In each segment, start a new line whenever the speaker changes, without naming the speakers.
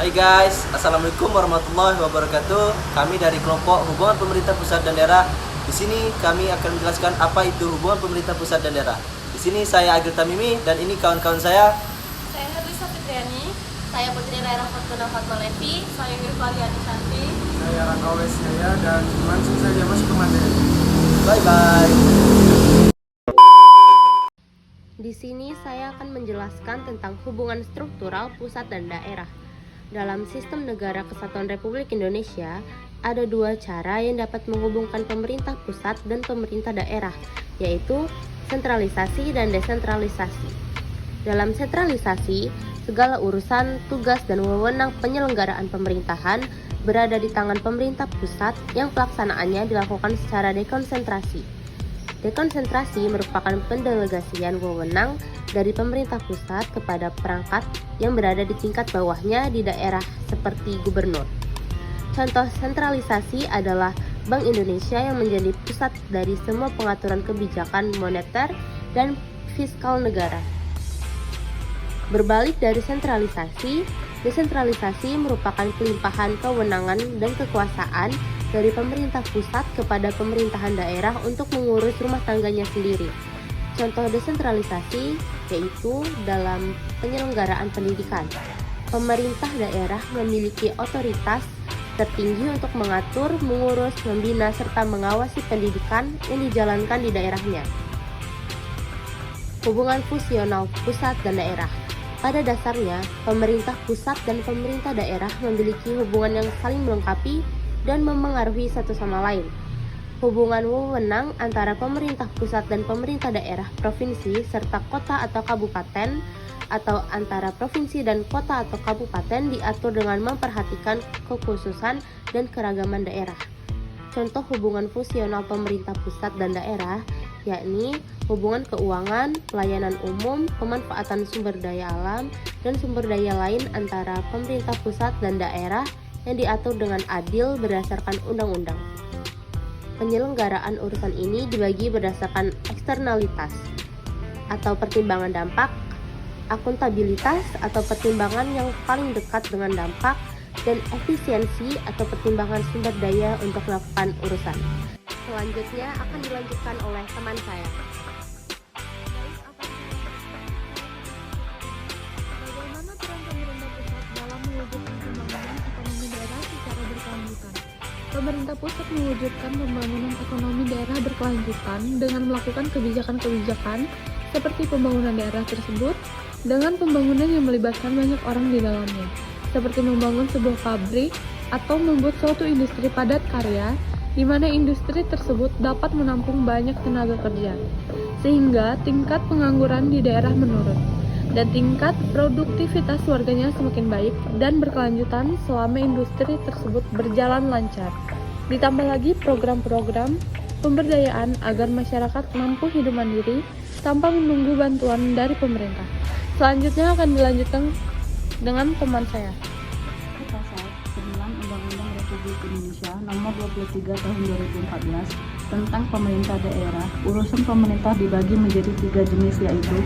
Hai guys, Assalamualaikum warahmatullahi wabarakatuh. Kami dari kelompok hubungan pemerintah pusat dan daerah. Di sini kami akan menjelaskan apa itu hubungan pemerintah pusat dan daerah. Di sini saya Agil Tamimi dan ini kawan-kawan saya.
Saya Herlisa Fitriani. Saya Putri Daerah Fortuna Fatma Levi. Saya Wirvali Adisanti.
Saya Rangga Wesjaya dan langsung saja masuk ke materi.
Bye bye.
Di sini saya akan menjelaskan tentang hubungan struktural pusat dan daerah. Dalam sistem negara kesatuan Republik Indonesia, ada dua cara yang dapat menghubungkan pemerintah pusat dan pemerintah daerah, yaitu sentralisasi dan desentralisasi. Dalam sentralisasi, segala urusan, tugas, dan wewenang penyelenggaraan pemerintahan berada di tangan pemerintah pusat yang pelaksanaannya dilakukan secara dekonsentrasi. Dekonsentrasi merupakan pendelegasian wewenang dari pemerintah pusat kepada perangkat yang berada di tingkat bawahnya di daerah seperti gubernur. Contoh sentralisasi adalah Bank Indonesia yang menjadi pusat dari semua pengaturan kebijakan moneter dan fiskal negara. Berbalik dari sentralisasi, desentralisasi merupakan pelimpahan kewenangan dan kekuasaan dari pemerintah pusat kepada pemerintahan daerah untuk mengurus rumah tangganya sendiri. Contoh desentralisasi yaitu dalam penyelenggaraan pendidikan. Pemerintah daerah memiliki otoritas tertinggi untuk mengatur, mengurus, membina, serta mengawasi pendidikan yang dijalankan di daerahnya. Hubungan fusional pusat dan daerah. Pada dasarnya, pemerintah pusat dan pemerintah daerah memiliki hubungan yang saling melengkapi dan memengaruhi satu sama lain. Hubungan wewenang antara pemerintah pusat dan pemerintah daerah provinsi serta kota atau kabupaten atau antara provinsi dan kota atau kabupaten diatur dengan memperhatikan kekhususan dan keragaman daerah. Contoh hubungan fusional pemerintah pusat dan daerah yakni hubungan keuangan, pelayanan umum, pemanfaatan sumber daya alam, dan sumber daya lain antara pemerintah pusat dan daerah yang diatur dengan adil berdasarkan undang-undang. Penyelenggaraan urusan ini dibagi berdasarkan eksternalitas atau pertimbangan dampak, akuntabilitas atau pertimbangan yang paling dekat dengan dampak, dan efisiensi atau pertimbangan sumber daya untuk melakukan urusan. Selanjutnya akan dilanjutkan oleh teman saya.
Bagaimana peran pemerintah pusat dalam mewujudkan pembangunan ekonomi daerah secara berkelanjutan? Pemerintah pusat mewujudkan pembangunan ekonomi daerah berkelanjutan dengan melakukan kebijakan-kebijakan seperti pembangunan daerah tersebut dengan pembangunan yang melibatkan banyak orang di dalamnya, seperti membangun sebuah pabrik atau membuat suatu industri padat karya di mana industri tersebut dapat menampung banyak tenaga kerja, sehingga tingkat pengangguran di daerah menurun dan tingkat produktivitas warganya semakin baik dan berkelanjutan selama industri tersebut berjalan lancar. Ditambah lagi program-program pemberdayaan agar masyarakat mampu hidup mandiri tanpa menunggu bantuan dari pemerintah. Selanjutnya akan dilanjutkan dengan teman saya.
Pasal 9 Undang-Undang Republik Indonesia Nomor 23 Tahun 2014 tentang pemerintah daerah. Urusan pemerintah dibagi menjadi 3 jenis, yaitu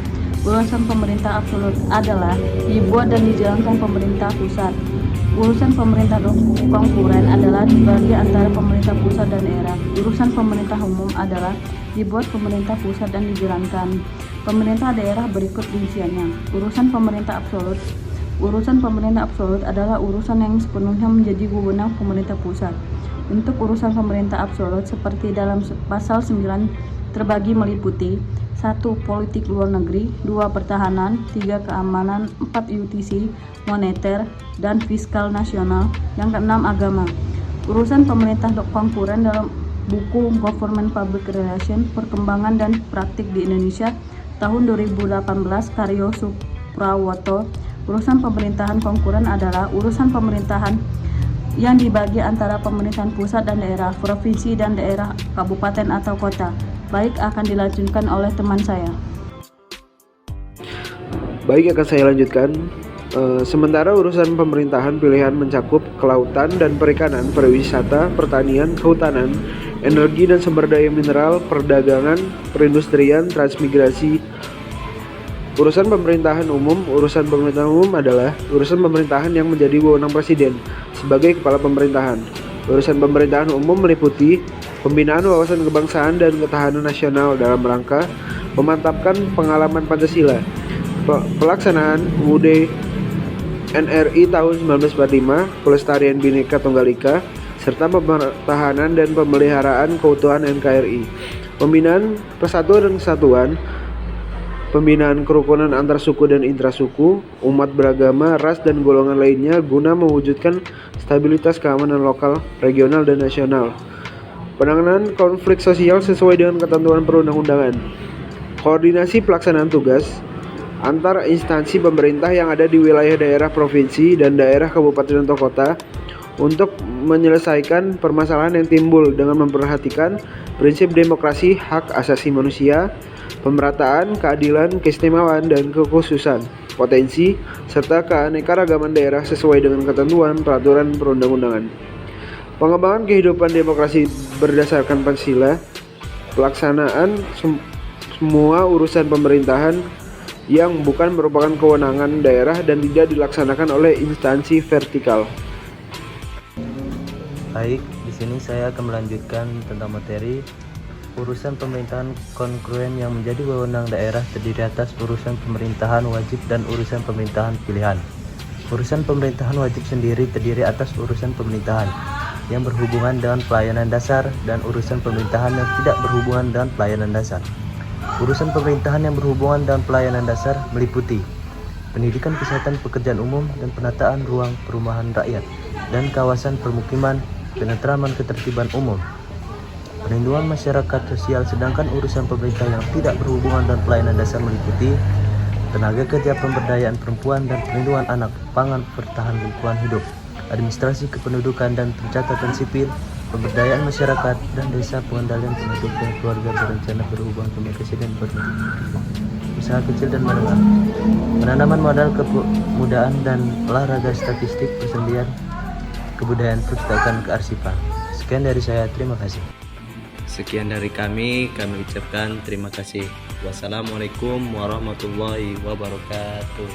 urusan pemerintah absolut adalah dibuat dan dijalankan pemerintah pusat. Urusan pemerintah konkuren adalah dibagi antara pemerintah pusat dan daerah. Urusan pemerintah umum adalah dibuat pemerintah pusat dan dijalankan pemerintah daerah berikut rinciannya. Urusan pemerintah absolut. Urusan pemerintah absolut adalah urusan yang sepenuhnya menjadi wewenang pemerintah pusat. Untuk urusan pemerintah absolut seperti dalam pasal 9 terbagi meliputi 1. Politik luar negeri, 2. Pertahanan, 3. Keamanan, 4. UTC, moneter, dan fiskal nasional, yang keenam agama. Urusan pemerintah konkuren dalam buku Government Public Relations, Perkembangan dan Praktik di Indonesia tahun 2018 karya Suprawoto. Urusan pemerintahan konkuren adalah urusan pemerintahan yang dibagi antara pemerintahan pusat dan daerah, provinsi dan daerah, kabupaten atau kota. Baik, akan dilanjutkan oleh teman saya.
Baik, akan saya lanjutkan. Sementara urusan pemerintahan pilihan mencakup kelautan dan perikanan, pariwisata, pertanian, kehutanan, energi dan sumber daya mineral, perdagangan, perindustrian, transmigrasi, Urusan pemerintahan umum adalah urusan pemerintahan yang menjadi wewenang Presiden sebagai kepala pemerintahan. Urusan pemerintahan umum meliputi pembinaan wawasan kebangsaan dan ketahanan nasional dalam rangka memantapkan pengalaman Pancasila, pelaksanaan UUD NRI tahun 1945, pelestarian Bhinneka Tunggal Ika, serta pertahanan dan pemeliharaan keutuhan NKRI, pembinaan persatuan dan kesatuan, pembinaan kerukunan antar suku dan intrasuku, umat beragama, ras dan golongan lainnya guna mewujudkan stabilitas keamanan lokal, regional, dan nasional. Penanganan konflik sosial sesuai dengan ketentuan perundang-undangan. Koordinasi pelaksanaan tugas antar instansi pemerintah yang ada di wilayah daerah provinsi dan daerah kabupaten atau kota untuk menyelesaikan permasalahan yang timbul dengan memperhatikan prinsip demokrasi, hak asasi manusia, pemerataan, keadilan, keistimewaan, dan kekhususan, potensi, serta keanekaragaman daerah sesuai dengan ketentuan peraturan perundang-undangan. Pengembangan kehidupan demokrasi berdasarkan Pancasila, pelaksanaan semua urusan pemerintahan yang bukan merupakan kewenangan daerah dan tidak dilaksanakan oleh instansi vertikal.
Baik, di sini saya akan melanjutkan tentang materi urusan pemerintahan kongruen yang menjadi wewenang daerah terdiri atas urusan pemerintahan wajib dan urusan pemerintahan pilihan. Urusan pemerintahan wajib sendiri terdiri atas urusan pemerintahan yang berhubungan dengan pelayanan dasar dan urusan pemerintahan yang tidak berhubungan dengan pelayanan dasar. Urusan pemerintahan yang berhubungan dengan pelayanan dasar meliputi pendidikan, kesehatan, pekerjaan umum, dan penataan ruang perumahan rakyat dan kawasan permukiman, penentraman ketertiban umum, perlindungan masyarakat sosial. Sedangkan urusan pemerintah yang tidak berhubungan dengan pelayanan dasar meliputi tenaga kerja, pemberdayaan perempuan dan perlindungan anak, pangan, pertahanan lingkungan hidup, administrasi kependudukan dan pencatatan sipil, pemberdayaan masyarakat dan desa, pengendalian penduduk dan keluarga berencana berhubungan komunikasi dan usaha kecil dan menengah, penanaman modal kepemudaan dan olahraga, statistik, persendian, kebudayaan, perpustakaan, kearsipan. Sekian dari saya, terima kasih.
Sekian dari kami ucapkan terima kasih. Wassalamualaikum warahmatullahi wabarakatuh.